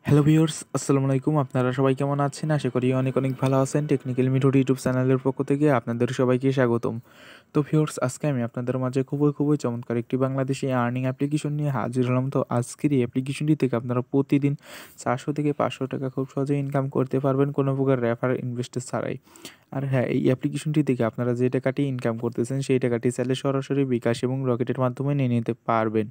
Hello viewers, আসসালামু আলাইকুম। আপনারা সবাই কেমন আছেন? আশা করি অনেক অনেক ভালো আছেন। টেকনিক্যাল মিথড ইউটিউব চ্যানেলের পক্ষ থেকে আপনাদের সবাইকে স্বাগতম। তো ভিউয়ার্স, আজকে আমি আপনাদের মাঝে খুবই চমৎকার একটি বাংলাদেশি আর্নিং অ্যাপ্লিকেশন নিয়ে হাজির হলাম। তো আজকের এই অ্যাপ্লিকেশনটি থেকে আপনারা প্রতিদিন 400 থেকে 500 টাকা খুব সহজেই ইনকাম করতে পারবেন কোনো প্রকার রেফার ইনভেস্টর ছাড়াই। আর হ্যাঁ, এই অ্যাপ্লিকেশনটি থেকে আপনারা যে টাকাটি ইনকাম করতেছেন সেই টাকাটি চাইলে সরাসরি বিকাশ এবং রকেটের মাধ্যমে নিয়ে নিতে পারবেন।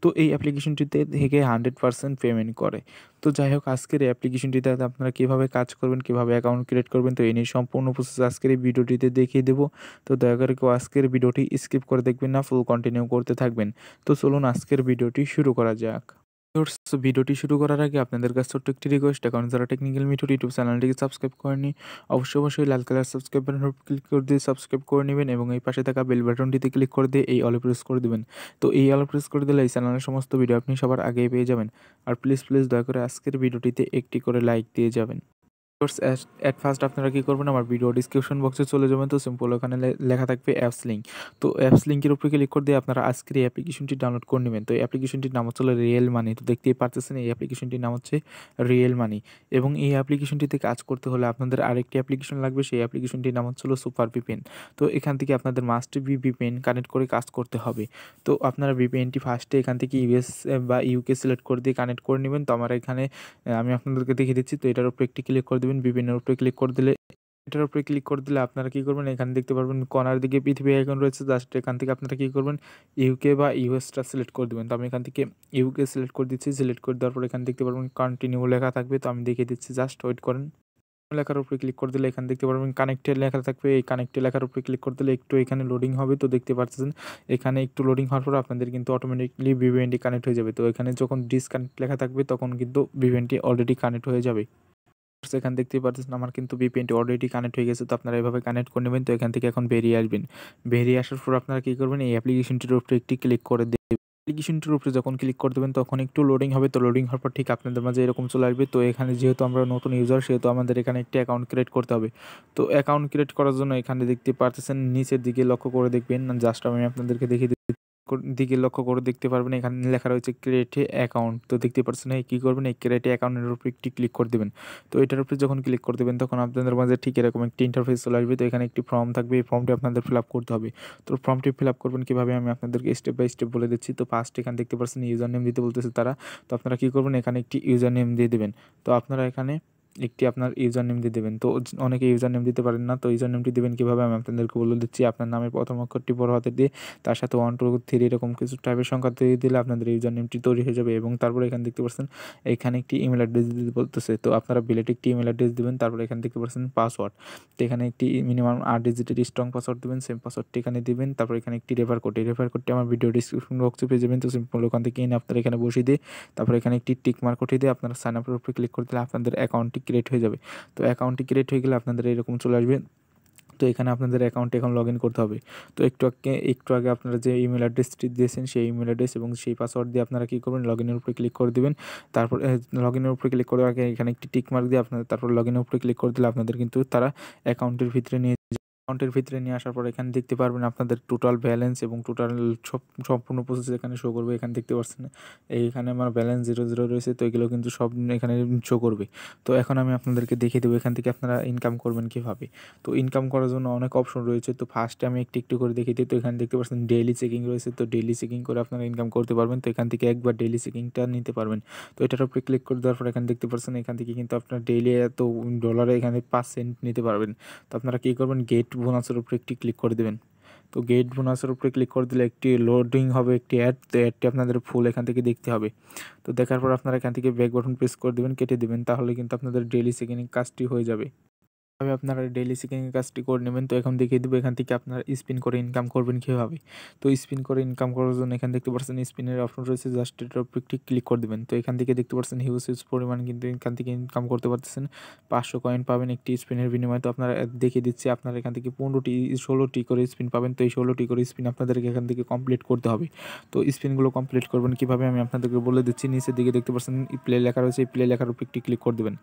তো এই অ্যাপ্লিকেশনটিতে থেকে 100% পেমেন্ট করে। তো যাই হোক, আজকের এই অ্যাপ্লিকেশনটিতে আপনারা কিভাবে কাজ করবেন, কিভাবে অ্যাকাউন্ট ক্রিয়েট করবেন, তো এই নিয়ে সম্পূর্ণ প্রসেস আজকের এই ভিডিওটিতে দেখিয়ে দেবো। তো দয়া করে কেউ আজকের ভিডিওটি স্কিপ করে দেখবেন না, ফুল কন্টিনিউ করতে থাকবেন। তো চলুন আজকের ভিডিওটি শুরু করা যাক। ভিউয়ার্স, ভিডিওটি শুরু করার আগে আপনাদের কাছে ছোট্ট একটি রিকোয়েস্ট, এখন যারা টেকনিক্যাল মিথড ইউটিউব চ্যানেলটিকে সাবস্ক্রাইব করেননি, অবশ্যই লাল কালার সাবস্ক্রাইব বাটন ক্লিক করে দিয়ে সাবস্ক্রাইব করে নেবেন এবং এই পাশে থাকা বেল বাটনটিতে ক্লিক করে দিয়ে এই অলে প্রেস করে দেবেন। তো এই অলে প্রেস করে দিলে এই চ্যানেলের সমস্ত ভিডিও আপনি সবার আগেই পেয়ে যাবেন। আর প্লিজ দয়া করে আজকের ভিডিওটিতে একটি করে লাইক দিয়ে যাবেন। কোর্স এট ফার্স্ট আপনারা কি করবেন, আমার ভিডিও ডিসক্রিপশন বক্সে চলে যাবেন। তো সিম্পল ওখানে লেখা থাকবে অ্যাপস লিঙ্ক। তো অ্যাপস লিঙ্কের উপরে ক্লিক করে দিয়ে আপনারা আজকের এই অ্যাপ্লিকেশনটি ডাউনলোড করে নেবেন। তো এই অ্যাপ্লিকেশনটির নাম হচ্ছে রিয়েল মানি। তো দেখতেই পারতেছেন এই অ্যাপ্লিকেশনটির নাম হচ্ছে রিয়েল মানি। এবং এই অ্যাপ্লিকেশনটিতে কাজ করতে হলে আপনাদের আরেকটি অ্যাপ্লিকেশন লাগবে, সেই অ্যাপ্লিকেশনটির নাম হচ্ছে সুপার ভিপিএন। তো এখান থেকে আপনাদের মাস্ট বি ভিপিএন কানেক্ট করে কাজ করতে হবে। তো আপনারা ভিপিএনটি ফার্স্টে এখান থেকে ইউএস বা ইউকে সিলেক্ট করে দিয়ে কানেক্ট করে নেবেন। তো আমার এখানে আমি আপনাদেরকে দেখিয়ে দিচ্ছি। তো এটার উপরে একটি ক্লিক করে দেবেন, বিভিন্নের উপরে ক্লিক করে দিলে এটার উপরে ক্লিক করে দিলে আপনারা কি করবেন, এখানে দেখতে পারবেন কর্নার দিকে পৃথিবী আইকন রয়েছে, জাস্ট এখান থেকে আপনারা কি করবেন, ইউকে বা ইউএসটা সিলেক্ট করে দেবেন। তো আমি এখান থেকে ইউকে সিলেক্ট করে দিচ্ছি। সিলেক্ট করে দেওয়ার পর এখানে দেখতে পারবেন কন্টিনিউ লেখা থাকবে। তো আমি দেখিয়ে দিচ্ছি, জাস্ট ওয়েট করেন। লেখার উপরে ক্লিক করে দিলে এখানে দেখতে পারবেন কানেক্টেড লেখা থাকবে। এই কানেক্টেড লেখার উপরে ক্লিক করে দিলে একটু এখানে লোডিং হবে। তো দেখতে পাচ্ছেন এখানে একটু লোডিং হওয়ার পর আপনাদের কিন্তু অটোমেটিকলি ভিভিএনটি কানেক্ট হয়ে যাবে। তো এখানে যখন ডিসকানেক্ট লেখা থাকবে তখন কিন্তু ভিভিএনটি অলরেডি কানেক্ট হয়ে যাবে। এখানে দেখতেই পাচ্ছেন আমার কিন্তু ভিপিএনটি অলরেডি কানেক্ট হয়ে গেছে। তো আপনারা এভাবে কানেক্ট করে নেবেন। তো এখান থেকে এখন বেরিয়ে আসবেন। বেরিয়ে আসার পর আপনারা কি করবেন, এই অ্যাপ্লিকেশনটির উপরে একটি ক্লিক করে দেবেন। অ্যাপ্লিকেশনটির উপরে যখন ক্লিক করে দেবেন তখন একটু লোডিং হবে। তো লোডিং হওয়ার পর ঠিক আপনাদের মাঝে এরকম চলে আসবে। তো এখানে যেহেতু আমরা নতুন ইউজার, সেহেতু আমাদের এখানে একটি অ্যাকাউন্ট ক্রিয়েট করতে হবে। তো অ্যাকাউন্ট ক্রিয়েট করার জন্য এখানে দেখতে পারতেছেন নিচের দিকে লক্ষ্য করে দেখবেন, জাস্ট আমি আপনাদেরকে দেখিয়ে দিকে লক্ষ্য করে দেখতে পারবেন এখানে লেখা রয়েছে ক্রিয়েট এ অ্যাকাউন্ট। তো দেখতে পাচ্ছেন এই কী করবেন, এই ক্রিয়েট এ অ্যাকাউন্টের উপর একটি ক্লিক করে দেবেন। তো এটার উপরে যখন ক্লিক করে দেবেন তখন আপনাদের মাঝে ঠিক এরকম একটি ইন্টারফেস চলে আসবে। তো এখানে একটি ফর্ম থাকবে, এই ফর্মটি আপনাদের ফিল আপ করতে হবে। তো ফর্মটি ফিল আপ করবেন কীভাবে আমি আপনাদেরকে স্টেপ বাই স্টেপ বলে দিচ্ছি। তো ফার্স্ট এখানে দেখতে পাচ্ছেন ইউজার নেম দিতে বলতেছে তারা। তো আপনারা কী করবেন, এখানে একটি ইউজার নেম দিয়ে দেবেন। তো আপনারা এখানে একটি আপনার ইউজার নেম দিয়ে দেবেন। তো অনেকে ইউজার নেম দিতে পারেন না। তো ইউজার নেমটি দেবেন কীভাবে আমি আপনাদেরকে বলে দিচ্ছি। আপনার নামের প্রথম অক্ষরটি বড় হাতের দিয়ে তার সাথে 1 2 3 এরকম কিছু টাইপের সংখ্যা দিয়ে দিলে আপনাদের ইউজার নেমটি তৈরি হয়ে যাবে। এবং তারপরে এখানে দেখতে পাচ্ছেন এখানে একটি ইমেল অ্যাড্রেস দিতে বলতেছে। তো আপনারা বিলেট একটি ইমেল অ্যাড্রেস দিবেন। তারপরে এখানে দেখতে পাচ্ছেন পাসওয়ার্ড। তো এখানে একটি মিনিমাম 8 ডিজিটের স্ট্রং পাসওয়ার্ড দিবেন। সেম পাসওয়ার্ডটি এখানে দিবেন। তারপর এখানে একটি রেফার কোড, এই রেফার কোডটি আমার ভিডিও ডিসক্রিপশন বক্সে পেয়ে যাবেন। তো সিম্পল ওখান থেকে এনে আপনারা এখানে বসিয়ে দিয়ে তারপর এখানে একটি টিক মার্ক উঠিয়ে দিয়ে আপনারা সাইন আপের উপরে ক্লিক করে দিলে আপনাদের অ্যাকাউন্টটি ক্রিয়েট হয়ে যাবে। তো অ্যাকাউন্টটি ক্রিয়েট হয়ে গেলে আপনাদের এরকম চলে আসবে। তো এখানে আপনাদের অ্যাকাউন্টে এখন লগ ইন করতে হবে। তো একটু আগে আপনারা যে ইমেল অ্যাড্রেসটি দিয়েছেন সেই ইমেল অ্যাড্রেস এবং সেই পাসওয়ার্ড দিয়ে আপনারা কী করবেন, লগ ইনের উপরে ক্লিক করে দেবেন। তারপর লগ ইনের উপরে ক্লিক করার আগে এখানে একটি টিক মার্ক দিয়ে আপনাদের তারপর লগ ইনের উপরে ক্লিক করে দিলে আপনাদের কিন্তু তারা অ্যাকাউন্টের ভিতরে নিয়ে আসার পর এখানে দেখতে পারবেন আপনাদের টোটাল ব্যালেন্স এবং টোটাল সম্পূর্ণ প্রসেস এখানে শো করবে। এখানে দেখতে পাচ্ছেন এইখানে আমার ব্যালেন্স 0 রয়েছে। তো এগুলো কিন্তু সব এখানে শো করবে। তো এখন আমি আপনাদেরকে দেখিয়ে দেবো এখান থেকে আপনারা ইনকাম করবেন কীভাবে। তো ইনকাম করার জন্য অনেক অপশন রয়েছে। তো ফার্স্টে আমি একটু করে দেখিয়ে দিই। তো এখানে দেখতে পাচ্ছেন ডেইলি চেকিং রয়েছে। তো ডেইলি চেকিং করে আপনারা ইনকাম করতে পারবেন। তো এখান থেকে একবার ডেইলি চেকিংটা নিতে পারবেন। তো এটার উপরে ক্লিক করে দেওয়ার পর এখানে দেখতে পাচ্ছেন এখান থেকে কিন্তু আপনার ডেইলি এত ডলারে এখানে 5 সেন্ট নিতে পারবেন। তো আপনারা কী করবেন, গেট বোনাসের উপরে একটি ক্লিক করে দেবেন। তো গেট বোনাসের উপরে ক্লিক করে দিলে একটি লোডিং হবে, একটি অ্যাড। তো অ্যাডটি আপনাদের ফুল এখান থেকে দেখতে হবে। তো দেখার পর আপনারা এখান থেকে ব্যাক বাটন প্রেস করে দেবেন, কেটে দেবেন। তাহলে কিন্তু আপনাদের ডেইলি চেকিং কাজটি হয়ে যাবে। এভাবে আপনারা ডেইলি চেকিং এর কাজটি করে নেবেন। তো এখন দেখিয়ে দেবো এখান থেকে আপনারা স্পিন করে ইনকাম করবেন কীভাবে। তো স্পিন করে ইনকাম করার জন্য এখানে দেখতে পাচ্ছেন স্পিনের অপশন রয়েছে, জাস্ট এটার উপর একটি ক্লিক করে দেবেন। তো এখান থেকে দেখতে পাচ্ছেন হিউজ পরিমাণ কিন্তু এখান থেকে ইনকাম করতে পারতেছেন। 500 কয়েন পাবেন একটি স্পিনের বিনিময়ে। তো আপনারা দেখিয়ে দিচ্ছি, আপনারা এখান থেকে 16টি করে স্পিন পাবেন। তো এই 16টি করে স্পিন আপনাদেরকে এখান থেকে কমপ্লিট করতে হবে। তো স্পিনগুলো কমপ্লিট করবেন কীভাবে আমি আপনাদেরকে বলে দিচ্ছি। নিচের দিকে দেখতে পাচ্ছেন প্লে লেখা রয়েছে, এই প্লে লেখার উপর একটি ক্লিক করে দেবেন।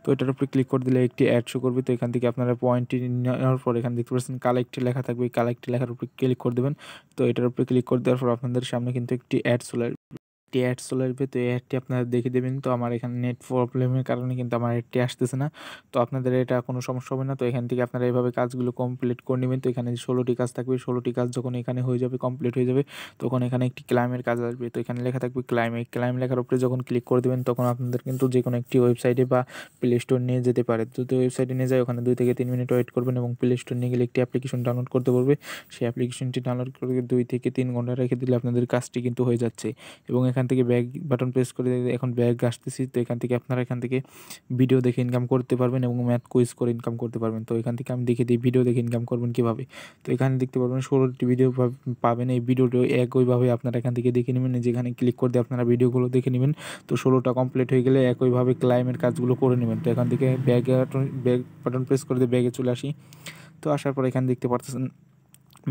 তো এটার উপরে ক্লিক করে দিলে একটি অ্যাড শো করবে। তো এখান থেকে আপনারা পয়েন্টটি নেওয়ার পর এখানে দেখতে পাচ্ছেন কালেক্টে লেখা থাকবে, এই কালেক্টে লেখার উপরে ক্লিক করে দেবেন। তো এটার উপরে ক্লিক করে দেওয়ার পর আপনাদের সামনে কিন্তু একটি অ্যাড চলে আসবে। একটি অ্যাড চলে আসবে। তো এই অ্যাডটি আপনারা দেখে দেবেন। তো আমার এখানে নেট প্রবলেমের কারণে কিন্তু আমার অ্যাডটি আসতেছে না। তো আপনাদের এটা কোনো সমস্যা হবে না। তো এখান থেকে আপনারা এভাবে কাজগুলো কমপ্লিট করে নিবেন। তো এখানে 16টি কাজ থাকবে। 16টি কাজ যখন এখানে হয়ে যাবে, কমপ্লিট হয়ে যাবে, তখন এখানে একটি ক্লাইমের কাজ আসবে। তো এখানে লেখা থাকবে ক্লাইম। এই ক্লাইম লেখার উপরে যখন ক্লিক করে দিবেন, তখন আপনাদের কিন্তু যেকোনো একটি ওয়েবসাইটে বা প্লে স্টোর নিয়ে যেতে পারে। যদি ওয়েবসাইটে নিয়ে যায়, ওখানে 2 থেকে 3 মিনিট ওয়েট করবেন এবং প্লে স্টোর নিয়ে গেলে একটি অ্যাপ্লিকেশন ডাউনলোড করতে বলবে। সেই অ্যাপ্লিকেশনটি ডাউনলোড করে 2 থেকে 3 ঘন্টা রেখে দিলে আপনাদের কাজটি কিন্তু হয়ে যাচ্ছে। এবং এখান থেকে ব্যাক বাটন প্রেস করে এখন ব্যাক আসতেছি। তো এখান থেকে আপনারা ভিডিও দেখে ইনকাম করতে পারবেন এবং ম্যাথ কুইজ করে ইনকাম করতে পারবেন। তো এখান থেকে আমি দেখিয়ে দিই ভিডিও দেখে ইনকাম করবেন কীভাবে। তো এখানে দেখতে পারবেন 16টি ভিডিও পাবেন। এই ভিডিওটি একইভাবে আপনারা এখান থেকে দেখে নেবেন। যেখানে ক্লিক করে দিয়ে আপনারা ভিডিওগুলো দেখে নেবেন। তো 16টা কমপ্লিট হয়ে গেলে একইভাবে ক্লাইমের কাজগুলো করে নেবেন। তো এখান থেকে ব্যাক বাটন প্রেস করে দিয়ে ব্যাগে চলে আসি। তো আসার পর এখানে দেখতে পারতেছেন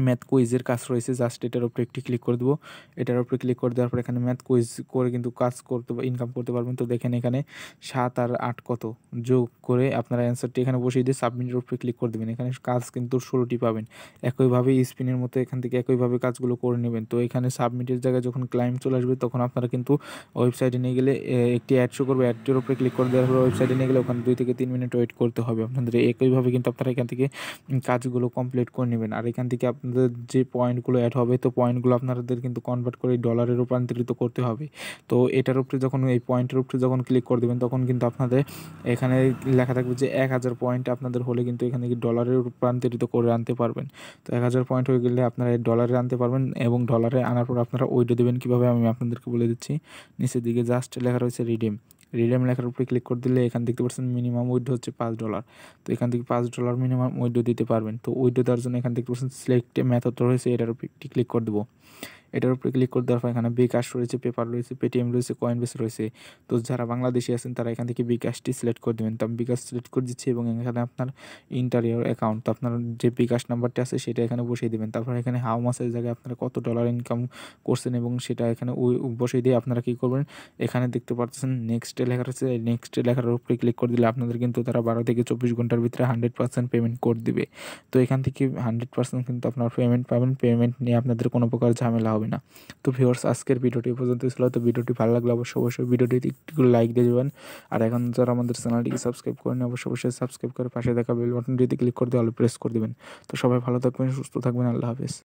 ম্যাথ কুইজের কাজ রয়েছে। জাস্ট এটার উপরে একটি ক্লিক করে দেবো। এটার উপরে ক্লিক করে দেওয়ার পর এখানে ম্যাথ কুইজ করে কিন্তু কাজ করতে বা ইনকাম করতে পারবেন। তো দেখেন এখানে 7 আর 8 কত, যোগ করে আপনারা অ্যান্সারটি এখানে বসিয়ে দিয়ে সাবমিটের উপরে ক্লিক করে দেবেন। এখানে কাজ কিন্তু 16টি পাবেন। একইভাবে স্পিনের মতো এখান থেকে একইভাবে কাজগুলো করে নেবেন। তো এখানে সাবমিটের জায়গায় যখন ক্লাইম চলে আসবে, তখন আপনারা কিন্তু ওয়েবসাইটে নিয়ে গেলে একটি অ্যাড শো করবে। অ্যাডটির উপরে ক্লিক করে দেওয়ার পর ওয়েবসাইটে নিয়ে গেলে ওখানে 2 থেকে 3 মিনিট ওয়েট করতে হবে আপনাদের। একইভাবে কিন্তু আপনারা এখান থেকে কাজগুলো কমপ্লিট করে নেবেন। আর এখান থেকে আপনাদের যে পয়েন্টগুলো অ্যাড হবে, তো পয়েন্টগুলো আপনাদের কিন্তু কনভার্ট করে ডলারে রূপান্তরিত করতে হবে। তো এটার উপরে যখন এই পয়েন্টের উপরে যখন ক্লিক করে দেবেন, তখন কিন্তু আপনাদের এখানে লেখা থাকবে যে 1000 পয়েন্ট আপনাদের হলে কিন্তু এখানে ডলারে রূপান্তরিত করে আনতে পারবেন। তো 1000 পয়েন্ট হয়ে গেলে আপনারা ডলারে আনতে পারবেন এবং ডলারে আনার পর আপনারা উইথড্র দেবেন কীভাবে আমি আপনাদেরকে বলে দিচ্ছি। নিচের দিকে জাস্ট লেখা রয়েছে রিডিম। রিডিম লেখার উপরে ক্লিক করে দিলে এখানে দেখতে পাচ্ছেন মিনিমাম উইথড্র হচ্ছে $5। তো এখান থেকে $5 মিনিমাম উইথড্র দিতে পারবেন। তো উইথড্র দেওয়ার জন্য এখান থেকে সিলেক্ট মেথড রয়েছে, এটার উপরে একটি ক্লিক করে দেবো। এটার উপরে ক্লিক করে দেওয়ার পর এখানে বিকাশ রয়েছে, পেপার রয়েছে, পেটিএম রয়েছে, কয়েনবেস রয়েছে। তো যারা বাংলাদেশি আছেন তারা এখান থেকে বিকাশটি সিলেক্ট করে দেবেন। তো আমি বিকাশ সিলেক্ট করে দিচ্ছি এবং এখানে আপনার ইন্টারিয়র অ্যাকাউন্ট, তো আপনার যে বিকাশ নাম্বারটি আছে সেটা এখানে বসিয়ে দেবেন। তারপর এখানে হাউ মাসের জায়গায় আপনারা কত ডলার ইনকাম করছেন এবং সেটা এখানে বসিয়ে দিয়ে আপনারা কী করবেন, এখানে দেখতে পাচ্ছেন নেক্সটে লেখা রয়েছে। এই নেক্সটে লেখার উপরে ক্লিক করে দিলে আপনাদের কিন্তু তারা 12 থেকে 24 ঘন্টার ভিতরে 100% পেমেন্ট করে দিবে। তো এখান থেকে 100% কিন্তু আপনার পেমেন্ট পাবেন। পেমেন্ট নিয়ে আপনাদের কোনো প্রকার ঝামেলা হবে না। তো ভিউয়ার্স, আজকের ভিডিওটি এই পর্যন্ত ছিল। তো ভিডিওটি ভালো লাগলে অবশ্যই ভিডিওটিতে একটু লাইক দিয়ে দেবেন। আর এখন যারা আমাদের চ্যানেলটিকে সাবস্ক্রাইব করেন, অবশ্যই সাবস্ক্রাইব করে পাশে থাকা বেল বাটনটিতে ক্লিক করে দিয়ে অল প্রেস করে দেবেন। তো সবাই ভালো থাকবেন, সুস্থ থাকবেন। আল্লাহ হাফেজ।